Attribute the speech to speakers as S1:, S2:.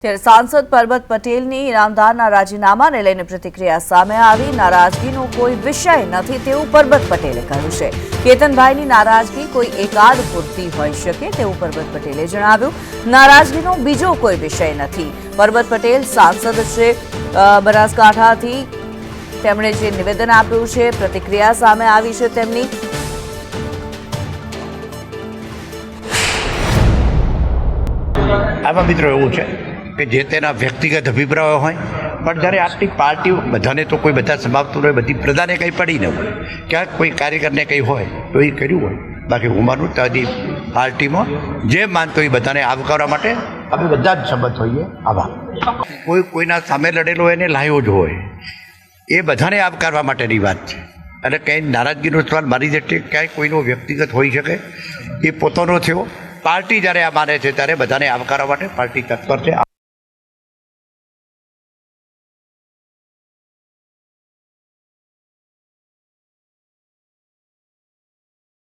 S1: ત્યારે સાંસદ પરબત પટેલની ઇનામદારના રાજીનામાને લઈને પ્રતિક્રિયા સામે આવી। નારાજગીનો કોઈ વિષય નથી તેવું પરબત પટેલે કહ્યું છે। કેતનભાઈની નારાજગી કોઈ એકાદ પૂરતી હોઈ શકે તેવું પરબત પટેલે જણાવ્યું। નારાજગીનો બીજો કોઈ વિષય નથી। પરબત પટેલ સાંસદ છે બનાસકાંઠાથી, તેમણે જે નિવેદન આપ્યું છે, પ્રતિક્રિયા સામે આવી છે તેમની।
S2: આમાં મિત્રો એવું છે કે જે તેના વ્યક્તિગત અભિપ્રાયો હોય, પણ જ્યારે આટલી પાર્ટી બધાને તો કોઈ બધા સમાવતું હોય, બધી પ્રજાને કંઈ પડી ન હોય, ક્યાંક કોઈ કાર્યકરને કંઈ હોય તો એ કર્યું હોય। બાકી હું માનું તો હજી પાર્ટીમાં જે માનતો એ બધાને આવકારવા માટે અમે બધા જ સંમત હોઈએ। આભાર। કોઈના સામે લડેલો હોય ને લાયો જ હોય, એ બધાને આવકારવા માટેની વાત છે। અને કંઈ નારાજગીનો સવાલ મારી દ્રષ્ટિએ ક્યાંય કોઈનો વ્યક્તિગત હોઈ શકે, એ પોતાનો થયો। પાર્ટી જ્યારે આ માને છે ત્યારે બધાને આવકારવા માટે પાર્ટી તત્પર છે।